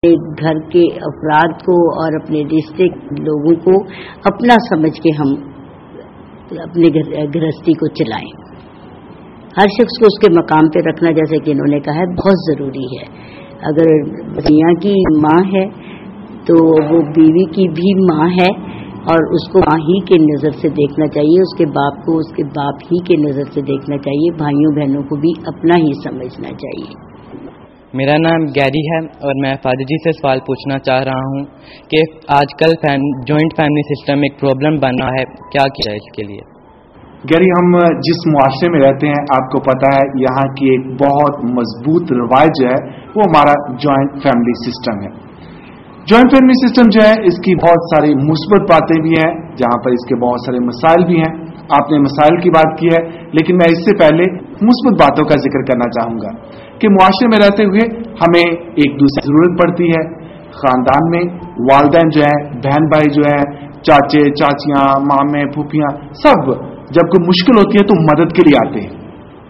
گھر کے افراد کو اور اپنے رشتے لوگوں کو اپنا سمجھ کے ہم اپنی گرہستی کو چلائیں. ہر شخص کو اس کے مقام پہ رکھنا، جیسے کہ انہوں نے کہا ہے، بہت ضروری ہے. اگر میاں کی ماں ہے تو وہ بیوی کی بھی ماں ہے، اور اس کو ماں ہی کے نظر سے دیکھنا چاہیے، اس کے باپ کو اس کے باپ ہی کے نظر سے دیکھنا چاہیے، بھائیوں بہنوں کو بھی اپنا ہی سمجھنا چاہیے. میرا نام گیری ہے اور میں فادر جی سے سوال پوچھنا چاہ رہا ہوں کہ آج کل جوائنٹ فیملی سسٹم ایک پرابلم بنا ہے، کیا کیا ہے اس کے لیے؟ گیری، ہم جس معاشرے میں رہتے ہیں آپ کو پتا ہے یہاں کی ایک بہت مضبوط روایت جو ہے وہ ہمارا جوائنٹ فیملی سسٹم ہے. جوائنٹ فیملی سسٹم جو ہے اس کی بہت ساری مثبت باتیں بھی ہیں، جہاں پر اس کے بہت سارے مسائل بھی ہیں. آپ نے مسائل کی بات کی ہے، لیکن میں اس سے پہلے مثبت باتوں کا ذکر کرنا چاہوں گا کہ معاشرے میں رہتے ہوئے ہمیں ایک دوسرے کی ضرورت پڑتی ہے. خاندان میں والدین جو ہیں، بہن بھائی جو ہیں، چاچے چاچیاں، مامے پھوپھیاں، سب جب کوئی مشکل ہوتی ہے تو مدد کے لیے آتے ہیں،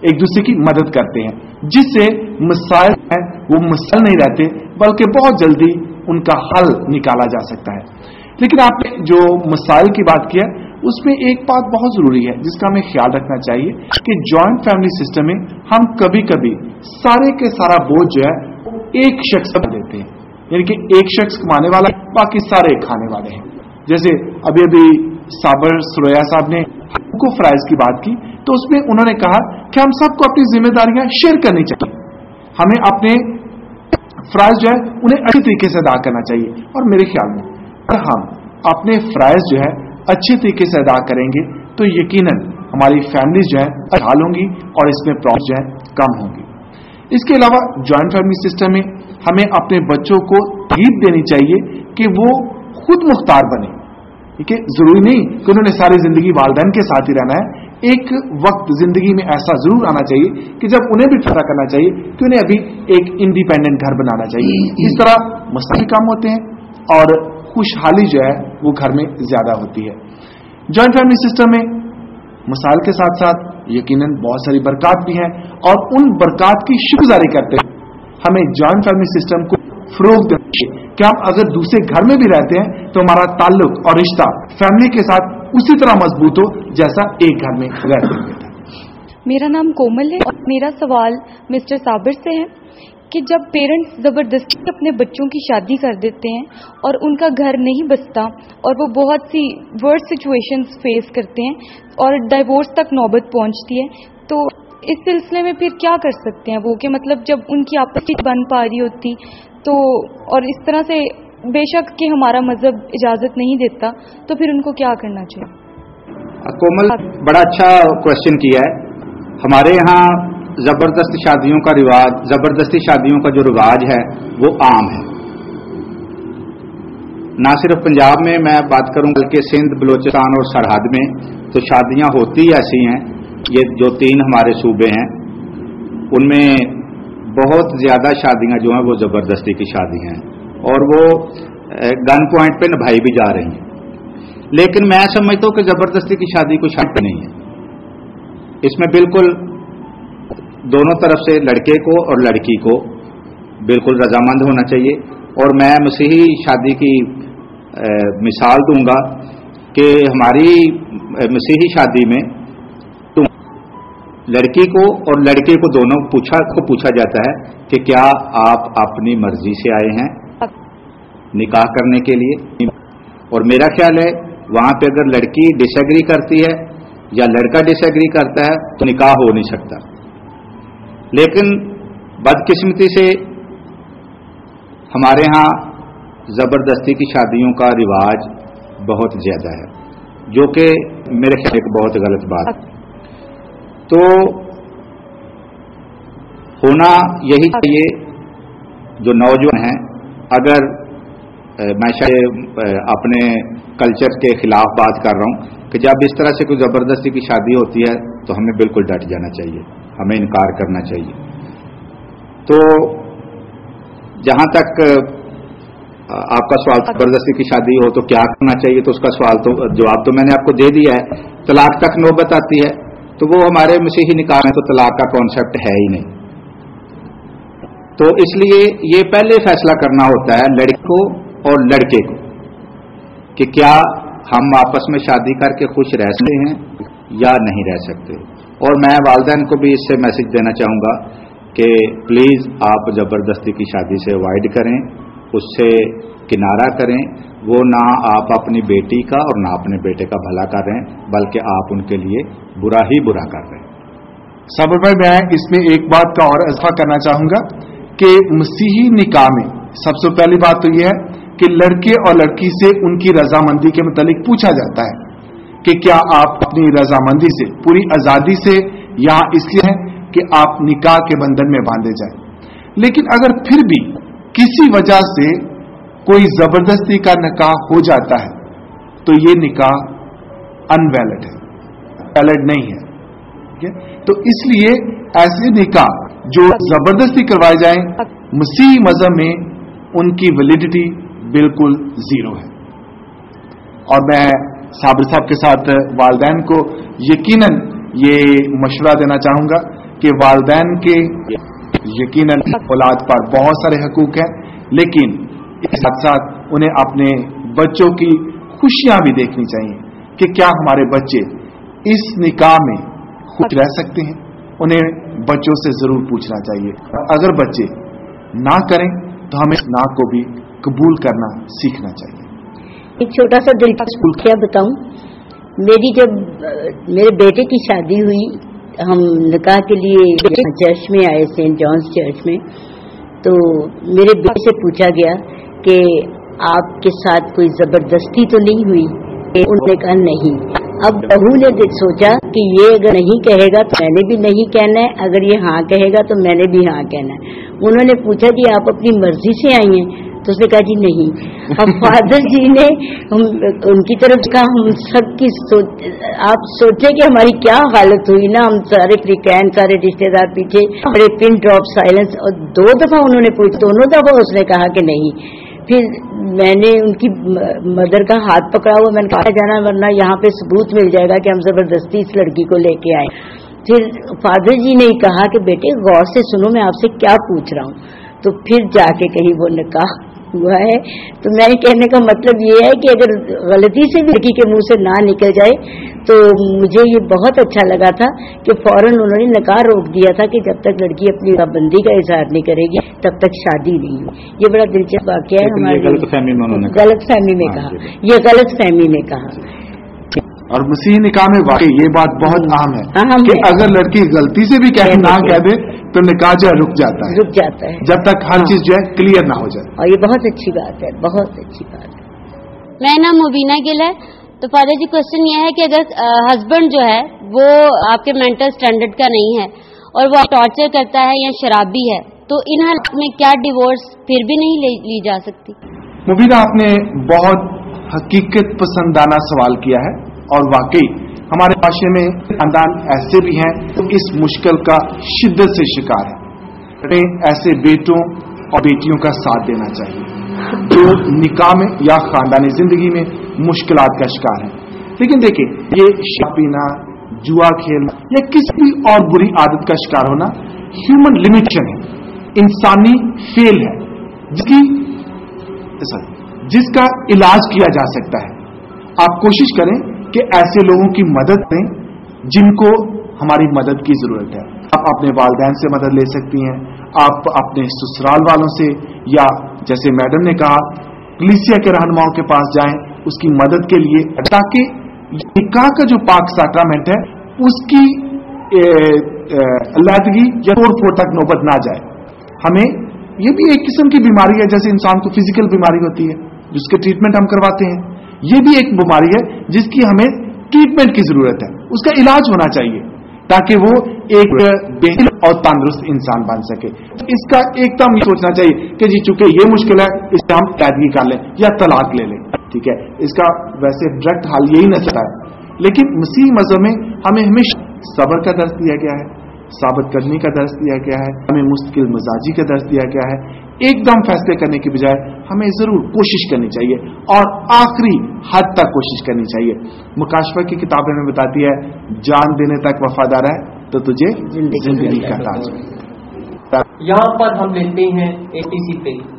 ایک دوسرے کی مدد کرتے ہیں، جس سے مسائل ہیں وہ مسائل نہیں رہتے بلکہ بہت جلدی ان کا حل نکالا جا سکتا ہے. لیکن آپ نے جو مسائل کی بات کی ہے اس میں ایک بات بہت ضروری ہے جس کا ہمیں خیال رکھنا چاہیے کہ جوائنٹ فیملی سسٹم میں ہم کبھی کبھی سارے کے سارا بوجھ جو ہے ایک شخص پر دیتے ہیں، یعنی کہ ایک شخص کمانے والا باقی سارے کھانے والے ہیں. جیسے ابھی صابر سرویا صاحب نے حقوق و فرائض کی بات کی تو اس میں انہوں نے کہا کہ ہم سب کو اپنی ذمہ داریاں شیئر کرنی چاہیے، ہمیں اپنے فرائض جو ہے انہیں اچھی طریقے سے ادا کرنا چاہیے. اور میرے خیال میں اگر ہم اپنے فرائض جو ہے اچھے طریقے سے ادا کریں گے تو یقیناً ہماری فیملیز جو ہے حال ہوں گی اور اس میں پرابلم جو ہے کم ہوں گی. اس کے علاوہ جوائنٹ فیملی سسٹم میں ہمیں اپنے بچوں کو ترغیب دینی چاہیے کہ وہ خود مختار بنے. ٹھیک ہے، ضروری نہیں کہ انہوں نے ساری زندگی والدین کے ساتھ ہی رہنا ہے. ایک وقت زندگی میں ایسا ضرور آنا چاہیے کہ جب انہیں بھی فیصلہ کرنا چاہیے کہ انہیں ابھی ایک انڈیپینڈنٹ گھر بنانا چاہیے. اس طرح مسائل کم ہوتے ہیں اور خوشحالی جو ہے وہ گھر میں زیادہ ہوتی ہے. جوائنٹ فیملی سسٹم میں مسائل کے ساتھ ساتھ یقیناً بہت ساری برکات بھی ہیں، اور ان برکات کی شکرگزاری کرتے ہیں ہمیں جوائنٹ فیملی سسٹم کو فروغ دینا چاہیے کہ ہم اگر دوسرے گھر میں بھی رہتے ہیں تو ہمارا تعلق اور رشتہ فیملی کے ساتھ اسی طرح مضبوط ہو جیسا ایک گھر میں رہتے ہیں. میرا نام کومل ہے اور میرا سوال مسٹر صابر سے ہے کہ جب پیرنٹس زبردستی اپنے بچوں کی شادی کر دیتے ہیں اور ان کا گھر نہیں بستا اور وہ بہت سی ورس سچویشنز فیس کرتے ہیں اور ڈائیورس تک نوبت پہنچتی ہے، تو اس سلسلے میں پھر کیا کر سکتے ہیں وہ کہ مطلب جب ان کی آپس میں بن پا رہی ہوتی تو، اور اس طرح سے بے شک کہ ہمارا مذہب اجازت نہیں دیتا، تو پھر ان کو کیا کرنا چاہیے؟ کومل، بڑا اچھا کوشچن کیا ہے. ہمارے یہاں زبردستی شادیوں کا جو رواج ہے وہ عام ہے. نہ صرف پنجاب میں بات کروں بلکہ سندھ، بلوچستان اور سرحد میں تو شادیاں ہوتی ایسی ہیں. یہ جو 3 ہمارے صوبے ہیں ان میں بہت زیادہ شادیاں جو ہیں وہ زبردستی کی شادیاں ہیں اور وہ گن پوائنٹ پہ نبھائی بھی جا رہی ہیں. لیکن میں سمجھتا ہوں کہ زبردستی کی شادی کوئی شرط نہیں ہے. اس میں بالکل دونوں طرف سے لڑکے کو اور لڑکی کو بالکل رضامند ہونا چاہیے. اور میں مسیحی شادی کی مثال دوں گا کہ ہماری مسیحی شادی میں لڑکی کو اور لڑکے کو دونوں پوچھا جاتا ہے کہ کیا آپ اپنی مرضی سے آئے ہیں نکاح کرنے کے لیے. اور میرا خیال ہے وہاں پہ اگر لڑکی ڈس ایگری کرتی ہے یا لڑکا ڈس ایگری کرتا ہے تو نکاح ہو نہیں سکتا. لیکن بدقسمتی سے ہمارے ہاں زبردستی کی شادیوں کا رواج بہت زیادہ ہے، جو کہ میرے خیال ایک بہت غلط بات ہے. تو ہونا یہی چاہیے جو نوجوان ہیں، اگر میں شاید اپنے کلچر کے خلاف بات کر رہا ہوں کہ جب اس طرح سے کوئی زبردستی کی شادی ہوتی ہے تو ہمیں بالکل ڈٹ جانا چاہیے، ہمیں انکار کرنا چاہیے. تو جہاں تک آپ کا سوال زبردستی کی شادی ہو تو کیا کرنا چاہیے، تو اس کا سوال تو جواب تو میں نے آپ کو دے دیا ہے. طلاق تک نوبت آتی ہے تو وہ ہمارے مسیحی نکاح میں تو طلاق کا کانسیپٹ ہے ہی نہیں. तो इसलिए ये पहले फैसला करना होता है लड़की को और लड़के को कि क्या हम आपस में शादी करके खुश रह सकते हैं या नहीं रह सकते। और मैं वालिदैन को भी इससे मैसेज देना चाहूँगा कि प्लीज़ आप ज़बरदस्ती की शादी से अवॉइड करें, उससे किनारा करें। वो ना आप अपनी बेटी का और ना अपने बेटे का भला कर रहे हैं, बल्कि आप उनके लिए बुरा ही बुरा कर रहे हैं। साबिर भाई, मैं इसमें एक बात का और इजाफा करना चाहूंगा कि मसीही निकाह में सबसे पहली बात तो यह है कि लड़के और लड़की से उनकी रजामंदी के मुतालिक पूछा जाता है कि क्या आप अपनी रजामंदी से, पूरी आजादी से यहाँ इसलिए हैं कि आप निकाह के बंधन में बांधे जाए। लेकिन अगर फिर भी किसी वजह से कोई जबरदस्ती का निकाह हो जाता है तो ये निकाह अनवैलिड है, वैलिड नहीं है। ठीक है, तो इसलिए ऐसे निकाह जो जबरदस्ती करवाए जाएं, मसीही मजहब में उनकी वैलिडिटी बिल्कुल जीरो है। और मैं साबिर साहब के साथ वालिदैन को यकीनन ये मशवरा देना चाहूंगा कि वालिदैन के यकीनन औलाद पर बहुत सारे हकूक हैं, लेकिन इसके साथ साथ उन्हें अपने बच्चों की खुशियां भी देखनी चाहिए कि क्या हमारे बच्चे इस निकाह में खुश रह सकते हैं। उन्हें बच्चों से जरूर पूछना चाहिए। अगर बच्चे ना करें तो हमें ना को भी कबूल करना सीखना चाहिए। एक छोटा सा दिलचस्प क्या बताऊं, जब मेरे बेटे की शादी हुई, हम निकाह के लिए चर्च में आए, सेंट जॉन्स चर्च में, तो मेरे बेटे से पूछा गया कि आपके साथ कोई जबरदस्ती तो नहीं हुई? उन्होंने कहा नहीं। अब बहू ने सोचा कि ये अगर नहीं कहेगा तो मैंने भी नहीं कहना है, अगर ये हाँ कहेगा तो मैंने भी हाँ कहना है। उन्होंने पूछा कि आप अपनी मर्जी से आई हैं? तो उसने कहा जी नहीं। अब फादर जी ने उनकी तरफ कहा, हम सबकी आप सोचे कि हमारी क्या हालत हुई ना, हम सारे फ्रीकैन, सारे रिश्तेदार पीछे, बड़े पिन ड्रॉप साइलेंस। और 2 दफा उन्होंने पूछा, दोनों दफा उसने कहा कि नहीं। फिर मैंने उनकी मदर का हाथ पकड़ा हुआ, मैंने कहा जाना वरना यहाँ पे सबूत मिल जाएगा कि हम जबरदस्ती इस लड़की को लेके आए। फिर फादर जी ने कहा कि बेटे गौर से सुनो, मैं आपसे क्या पूछ रहा हूँ। तो फिर जाके कहीं वो निकाह हुआ है। तो मेरे कहने का मतलब ये है कि अगर गलती से भी लड़की के मुंह से ना निकल जाए तो मुझे ये बहुत अच्छा लगा था कि फौरन उन्होंने निकाह रोक दिया था कि जब तक लड़की अपनी पाबंदी का इजहार नहीं करेगी तब तक शादी नहीं हुई। ये बड़ा दिलचस्प वाकया है। हमारे गलतफहमी में कहा, ये गलतफहमी में कहा। और मसीही निकाह में वाकई ये बात बहुत अहम है कि अगर लड़की गलती से भी ना कह दे तो निकाह जो रुक जाता है जब तक हर चीज जो है क्लियर ना हो जाए। और ये बहुत अच्छी बात है, बहुत अच्छी बात है। मेरा नाम मुबीना गिल है। तो फादर जी क्वेश्चन ये है कि अगर हस्बैंड जो है वो आपके मेंटल स्टैंडर्ड का नहीं है और वो टॉर्चर करता है या शराबी है, तो इन हालत में क्या डिवोर्स फिर भी नहीं ली जा सकती? मुबीना, आपने बहुत हकीकत पसंदाना सवाल किया है और वाकई हमारे माशरे में खानदान ऐसे भी हैं तो इस मुश्किल का शिद्दत से शिकार है। हमें ऐसे बेटों और बेटियों का साथ देना चाहिए जो निकाह में या खानदानी जिंदगी में मुश्किलात का शिकार है। लेकिन देखिए, ये शराब पीना, जुआ खेलना या किसी भी और बुरी आदत का शिकार होना ह्यूमन लिमिटेशन है, इंसानी फेल है जिसका इलाज किया जा सकता है। आप कोशिश करें कि ऐसे लोगों की मदद करें जिनको हमारी मदद की जरूरत है। आप अपने वालिदैन से मदद ले सकती हैं, आप अपने ससुराल वालों से, या जैसे मैडम ने कहा कलीसिया के रहनुमाओं के पास जाएं उसकी मदद के लिए, ताकि निकाह का जो पाक साक्रामेंट है उसकी अलहदगी या तोड़-फोड़ तक नौबत ना जाए। हमें ये भी एक किस्म की बीमारी है, जैसे इंसान को फिजिकल बीमारी होती है जिसके ट्रीटमेंट हम करवाते हैं, ये भी एक बीमारी है जिसकी हमें ट्रीटमेंट की जरूरत है, उसका इलाज होना चाहिए ताकि वो एक बेहतर और तंदुरुस्त इंसान बन सके। इसका एकदम सोचना चाहिए कि जी चूंकि ये मुश्किल है इससे हम कैदगी कर लें या तलाक ले लें, ठीक है। इसका वैसे डायरेक्ट हल यही न सकता है, लेकिन मसीही मजहब में हमें हमेशा सब्र का दर्ज दिया गया है, साबित करने का दर्ज दिया गया है, हमें मुस्तकिल मिजाजी का दर्ज दिया गया है। एकदम फैसले करने की बजाय हमें जरूर कोशिश करनी चाहिए और आखिरी हद तक कोशिश करनी चाहिए। मुकाशफा की किताबें में बताती है, जान देने तक वफादार है तो तुझे जिंदगी का ताज है। यहाँ पर हम लेते हैं ATC पे